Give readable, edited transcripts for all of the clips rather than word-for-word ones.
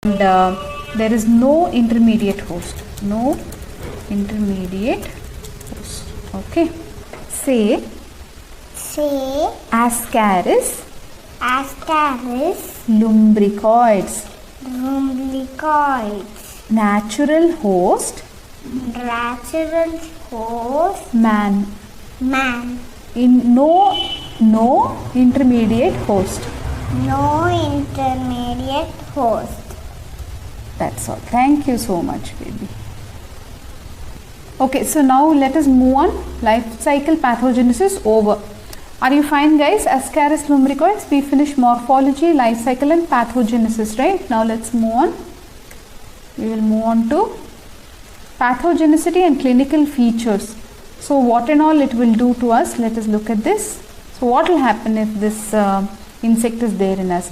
and there is no intermediate host. No intermediate host. Okay. Say Ascaris lumbricoids. Natural host man. In no intermediate host. That's all. Thank you so much, baby. Okay, so now let us move on. Life cycle pathogenesis over. Are you fine, guys? Ascaris lumbricoids, we finished morphology, life cycle and pathogenesis, right? Now let's move on. We will move on to pathogenicity and clinical features. So what and all it will do to us? Let us look at this. So what will happen if this insect is there in us?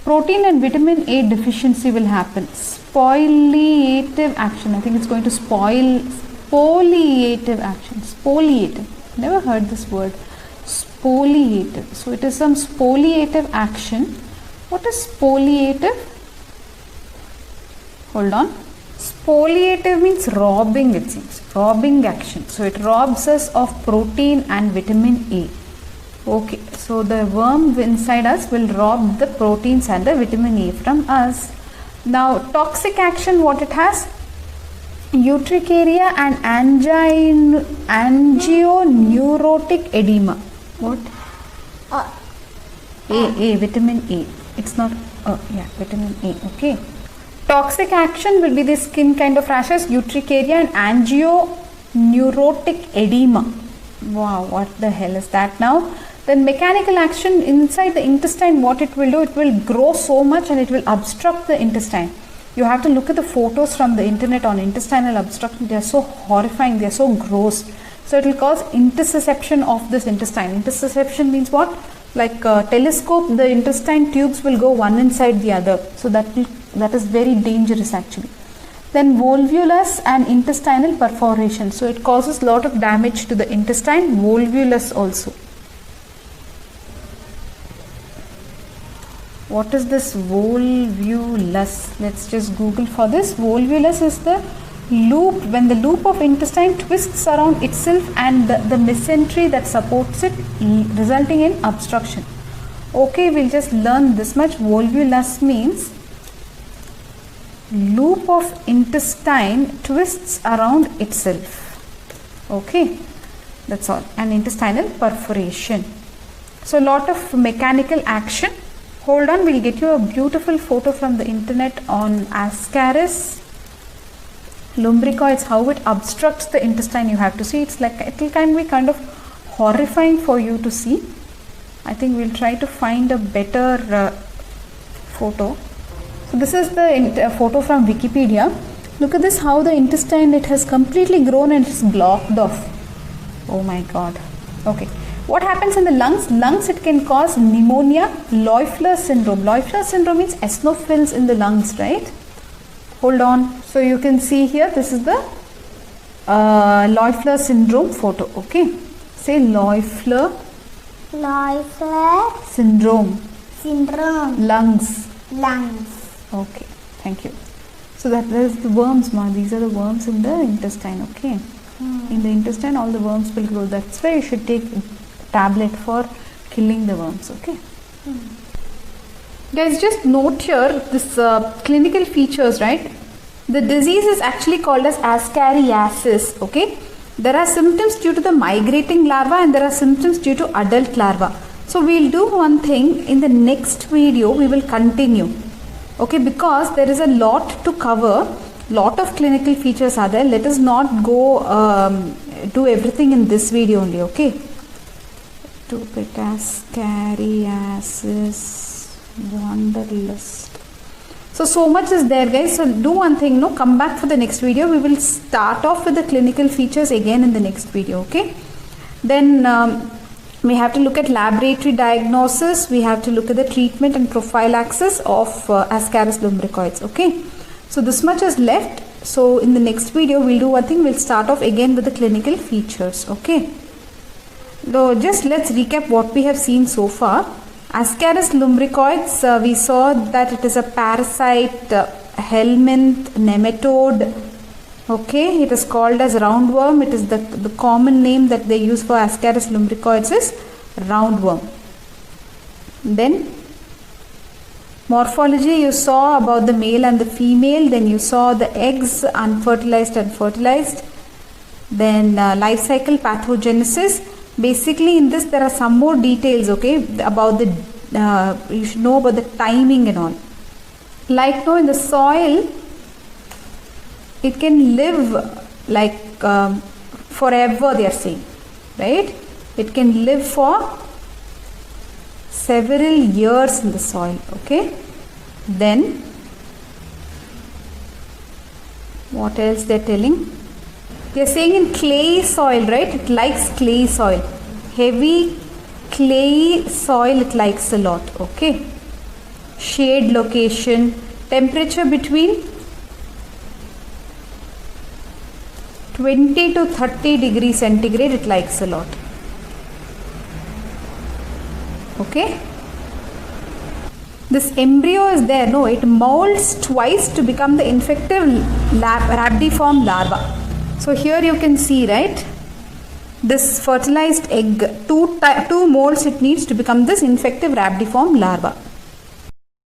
Protein and vitamin A deficiency will happen. Spoliative action. I think it's going to spoil. Spoliative action. Spoliative. Never heard this word. Spoliative. So it is some spoliative action. What is spoliative? Hold on. Spoliative means robbing, it seems. Robbing action. So it robs us of protein and vitamin A. Okay. So the worm inside us will rob the proteins and the vitamin A from us. Now toxic action, what it has? Urticaria and angioneurotic edema. What? Vitamin A. It's not, vitamin A. Okay. Toxic action will be the skin kind of rashes, urticaria and angioneurotic edema. Wow, what the hell is that now? Then mechanical action inside the intestine, what it will do? It will grow so much and it will obstruct the intestine. You have to look at the photos from the internet on intestinal obstruction. They are so horrifying. They are so gross. So it will cause intussusception of this intestine. Intussusception means what? Like a telescope, the intestine tubes will go one inside the other. So that is very dangerous actually. Then volvulus and intestinal perforation. So it causes lot of damage to the intestine. Volvulus also. What is this volvulus? Let's just Google for this. Volvulus is the loop, when the loop of intestine twists around itself and the mesentery that supports it, resulting in obstruction. Okay, we'll just learn this much. Volvulus means loop of intestine twists around itself. Okay, that's all. And intestinal perforation. So a lot of mechanical action. Hold on, we'll get you a beautiful photo from the internet on Ascaris lumbricoids, how it obstructs the intestine. You have to see. It's like, it can be kind of horrifying for you to see. I think we'll try to find a better photo. So this is the photo from Wikipedia. Look at this, how the intestine, it has completely grown and it's blocked off. Oh my god. Okay. What happens in the lungs? Lungs, it can cause pneumonia, Loeffler syndrome. Loeffler syndrome means eosinophils in the lungs, right? Hold on. So you can see here, this is the Loeffler syndrome photo. Okay. Say Loeffler syndrome. Lungs. Okay. Thank you. So that is the worms, ma. These are the worms in the intestine. Okay. In the intestine, all the worms will grow. That's why you should take tablet for killing the worms. Okay. Guys, just note here this clinical features, right? The disease is actually called as Ascariasis. Okay. There are symptoms due to the migrating larva and there are symptoms due to adult larva. So we'll do one thing. In the next video we will continue. Okay, because there is a lot to cover. Lot of clinical features are there. Let us not go do everything in this video only. Okay. Ascariasis Wanderlust. So much is there, guys. So do one thing, no, come back for the next video. We will start off with the clinical features again in the next video. Okay. Then we have to look at laboratory diagnosis. We have to look at the treatment and prophylaxis of Ascaris lumbricoids. Okay. So this much is left. So in the next video we'll do one thing. We'll start off again with the clinical features. Okay. So just let's recap what we have seen so far. Ascaris lumbricoids, we saw that it is a parasite helminth nematode. Okay, it is called as roundworm. It is the common name that they use for Ascaris lumbricoides is roundworm. Then morphology, you saw about the male and the female. Then you saw the eggs, unfertilized and fertilized. Then life cycle pathogenesis. Basically in this there are some more details, okay, about the you should know about the timing and all. Like now in the soil, it can live like forever, they are saying, right? It can live for several years in the soil, okay. Then what else they are telling? They are saying in clay soil, right? It likes clay soil. Heavy clay soil it likes a lot, okay. Shade location, temperature between 20 to 30 degrees centigrade it likes a lot, okay. This embryo is there, no, it molds twice to become the infective rhabdiform larva. So here you can see, right, this fertilized egg, two molds it needs to become this infective rhabdiform larva.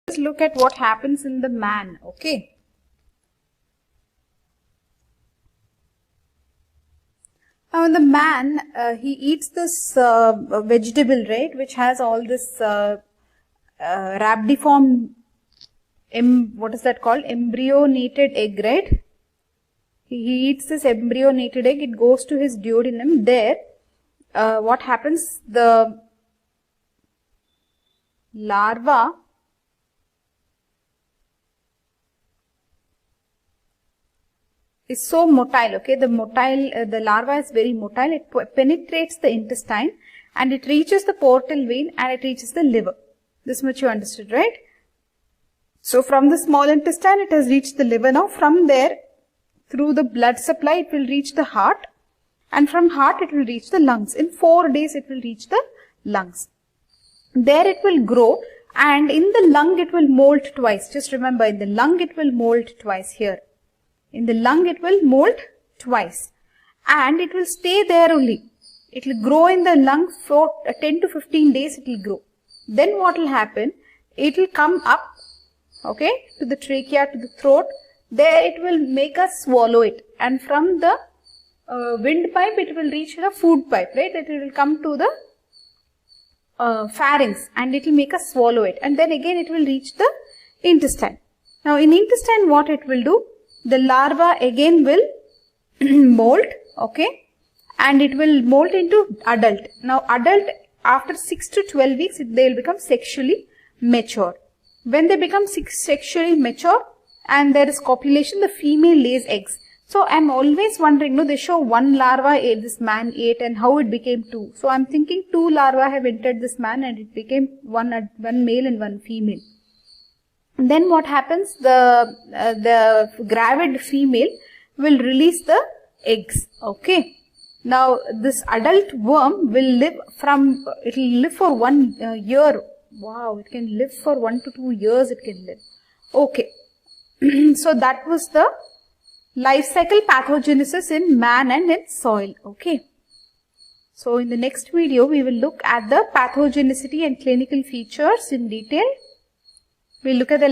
Let's look at what happens in the man, okay. Now in the man, he eats this vegetable, right, which has all this rhabdiform, what is that called, embryonated egg, right. He eats this embryonated egg, it goes to his duodenum. There, what happens, the larva is so motile, okay, the larva is very motile, it penetrates the intestine and it reaches the portal vein and it reaches the liver. This much you understood, right? So from the small intestine it has reached the liver. Now from there, through the blood supply it will reach the heart, and from heart it will reach the lungs. In 4 days it will reach the lungs. There it will grow, and in the lung it will mold twice. Just remember, in the lung it will mold twice here. In the lung it will mold twice, and it will stay there only. It will grow in the lung for 10 to 15 days it will grow. Then what will happen? It will come up, okay, to the trachea, to the throat. There it will make us swallow it, and from the windpipe it will reach the food pipe, right? It will come to the pharynx and it will make us swallow it, and then again it will reach the intestine. Now in intestine what it will do? The larva again will mold, okay, and it will mold into adult. Now adult, after 6 to 12 weeks they will become sexually mature. When they become sexually mature and there is copulation, the female lays eggs. So I am always wondering, no, they show one larva this man ate and how it became 2. So I am thinking 2 larvae have entered this man and it became one male and one female. And then what happens? The gravid female will release the eggs, okay. Now this adult worm will live it will live for 1 year. Wow, it can live for 1 to 2 years it can live, okay. So that was the life cycle pathogenesis in man and in soil, okay. So in the next video we will look at the pathogenicity and clinical features in detail. We will look at the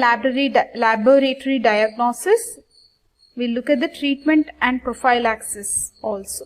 laboratory diagnosis. We will look at the treatment and prophylaxis also.